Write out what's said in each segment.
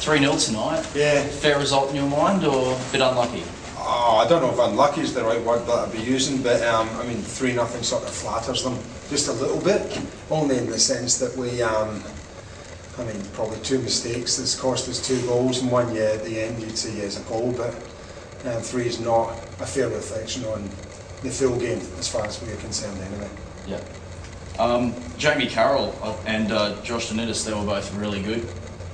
3-0 tonight. Yeah. Fair result in your mind, or a bit unlucky? Oh, I don't know if unlucky is the right word that I'd be using, but I mean 3-0 sort of flatters them just a little bit, only in the sense that we, I mean probably 2 mistakes that's cost us 2 goals, and one, yeah, at the end you'd say is a goal, but 3 is not a fair reflection on the full game as far as we are concerned anyway. Yeah. Jamie Carroll and Josh Denitis, they were both really good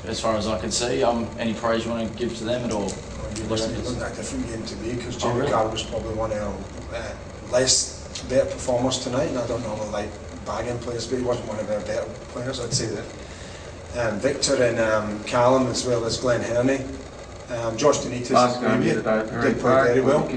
as far as I could see. Any praise you want to give to them at all? It wasn't that different game to me, because Jamie really? Carroll was probably one of our better performers tonight, and I don't normally like bagging players, but he wasn't one of our better players. I'd say that Victor and Callum, as well as Glenn Herney. Josh Denitis did play very well,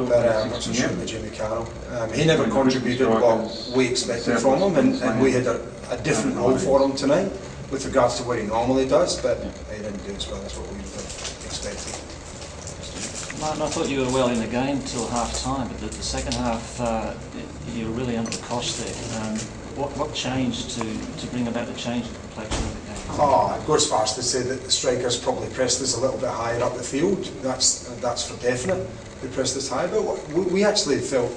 but I wasn't sure about Jamie Carroll. He never contributed what we expected from him, and we had a different role for him tonight with regards to what he normally does, but he didn't do as well as what we expected. Martin, I thought you were well in the game till half time, but the second half you were really under the cosh there. What changed to bring about the change in the complexion of the game? Oh, I'd go as far as to say that the strikers probably pressed us a little bit higher up the field. That's for definite. They pressed us high, but we actually felt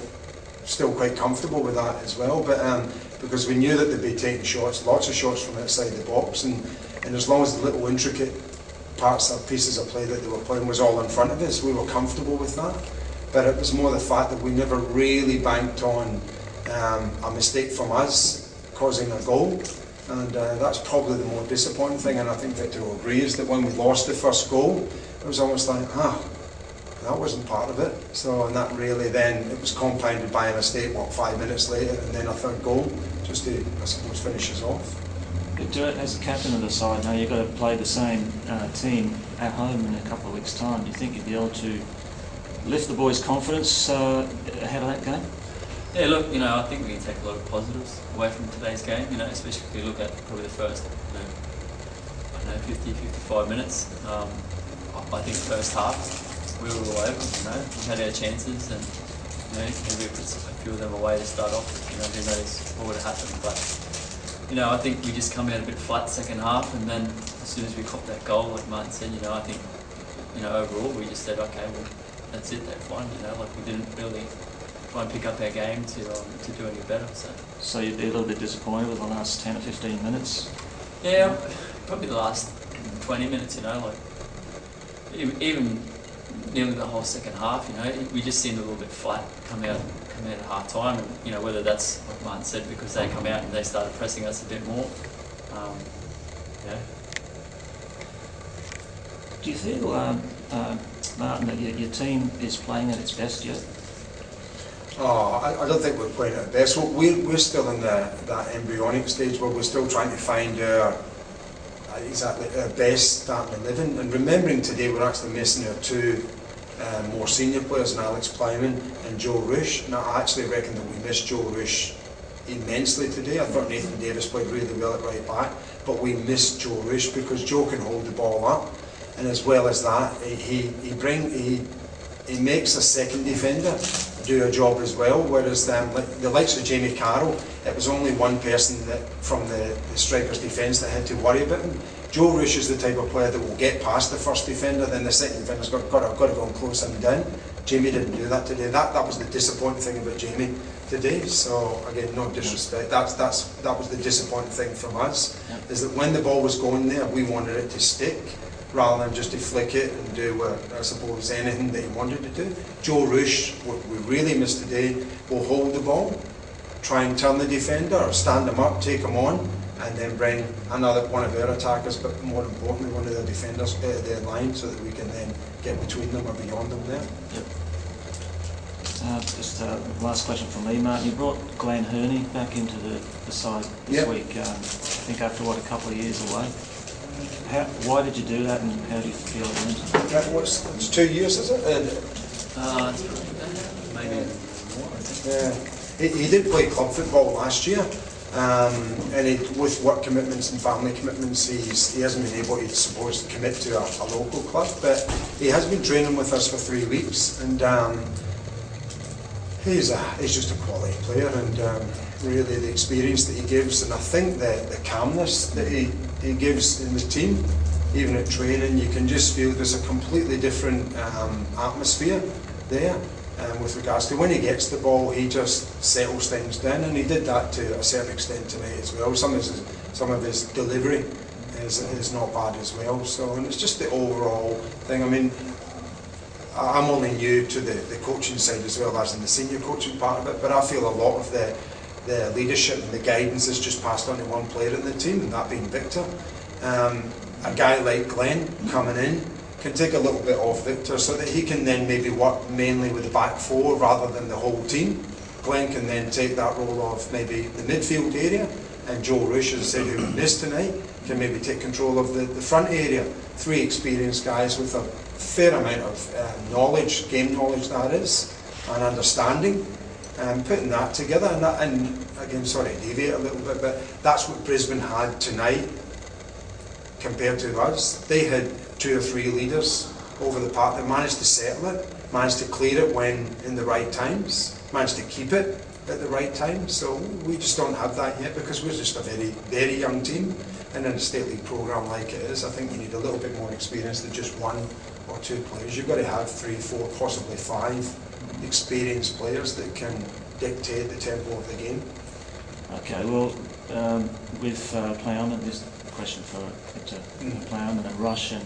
still quite comfortable with that as well. But because we knew that they'd be taking shots, lots of shots from outside the box, and as long as the little intricate parts of pieces of play that they were playing was all in front of us, we were comfortable with that. But it was more the fact that we never really banked on a mistake from us causing a goal. And that's probably the more disappointing thing, and I think Victor will agree, is that when we lost the first goal, it was almost like, that wasn't part of it. So, and that really then, it was compounded by a mistake, 5 minutes later, and then a third goal, just to, I suppose, finish us off. But as the captain of the side, now you've got to play the same team at home in a couple of weeks' time. Do you think you'd be able to lift the boys' confidence ahead of that game? Yeah, look, I think we can take a lot of positives away from today's game, especially if we look at probably the first, 50, 55 minutes. I think first half, we were all over, we had our chances, and, maybe we put a few of them away to start off, who knows what would have happened, but, I think we just come out a bit flat second half, and then as soon as we copped that goal, like Martin said, I think, overall we just said, okay, well, that's it, that's fine, we didn't really try and pick up our game to do any better. So you'd be a little bit disappointed with the last 10 or 15 minutes? Yeah, probably the last 20 minutes, even nearly the whole second half, we just seemed a little bit flat come out at half time, and whether that's, like Martin said, because they come out and they started pressing us a bit more. Do you feel, Martin, that your team is playing at its best yet? Oh, I don't think we're playing at our best. We're still in that embryonic stage where we're still trying to find our best starting 11. And remembering today we're actually missing our 2 more senior players, Alex Plyman and Joe Rush. Now I actually reckon that we missed Joe Rush immensely today. I thought Nathan Davis played really well at right back, but we missed Joe Rush because Joe can hold the ball up, and as well as that, he makes a second defender do a job as well, whereas the likes of Jamie Carroll, it was only one person from the striker's defence that had to worry about him. Joe Rush is the type of player that will get past the first defender, then the second defender's got to go and close him down. Jamie didn't do that today. That was the disappointing thing about Jamie today. So again, no disrespect. That was the disappointing thing from us, is that when the ball was going there, we wanted it to stick, rather than just to flick it and do, I suppose, anything that he wanted to do. Joe Rush, what we really missed today, will hold the ball, try and turn the defender, or stand him up, take him on, and then bring another one of our attackers, but more importantly, one of the defenders out of their line, so that we can then get between them or beyond them there. Yep. Just last question from me, Martin. You brought Glenn Herney back into the side this week, I think after, a couple of years away. Why did you do that, and how do you feel it went? It's 2 years, is it? Maybe more, I think. He did play club football last year, and with work commitments and family commitments, he hasn't been able to, suppose, commit to a local club, but he has been training with us for 3 weeks, and he's just a quality player, and really the experience that he gives, and I think the calmness that he gives in the team even at training, you can just feel there's a completely different atmosphere there. With regards to when he gets the ball, he just settles things down, and he did that to a certain extent tonight as well. Some of his delivery is not bad as well. So, and it's just the overall thing. I mean, I'm only new to the coaching side as well as in the senior coaching part of it, but I feel a lot of the leadership and the guidance is just passed on to one player in the team, and that being Victor. A guy like Glenn coming in can take a little bit off Victor so that he can then maybe work mainly with the back four rather than the whole team. Glenn can then take that role of maybe the midfield area, and Joe Rush, as I said, who missed tonight, can maybe take control of the front area. Three experienced guys with a fair amount of knowledge, game knowledge that is, and understanding, and putting that together. And again, sorry to deviate a little bit, but that's what Brisbane had tonight compared to us. They had 2 or 3 leaders over the park that managed to settle it, managed to clear it when in the right times, managed to keep it at the right time. So we just don't have that yet because we're just a very, very young team. And in a state league programme like it is, I think you need a little bit more experience than just 1 or 2 players. You've got to have 3, 4, possibly 5 experienced players that can dictate the tempo of the game. Okay, well, with Plowman, this question for Victor Plowman and Rush and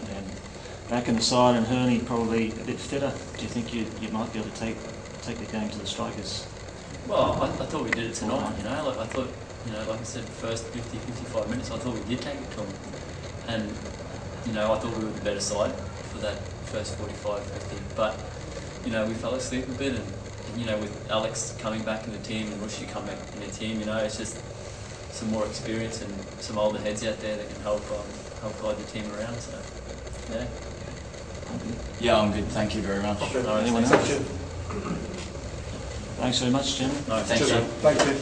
back in the side, and Herney probably a bit fitter. Do you think you might be able to take the game to the strikers? Well, I thought we did it tonight, you know, like I thought, you know, like I said, first 50, 55 minutes, I thought we did take it to them. And, you know, I thought we were the better side for that first 45, 50. But, you know, we fell asleep a bit, and you know, with Alex coming back in the team and Rushy coming back in the team, you know, it's just some more experience and some older heads out there that can help guide the team around. So, yeah. Yeah, I'm good. Thank you very much. Anyone else? Thanks very much, gentlemen. No, thanks, Cheers, Jim. Thank you.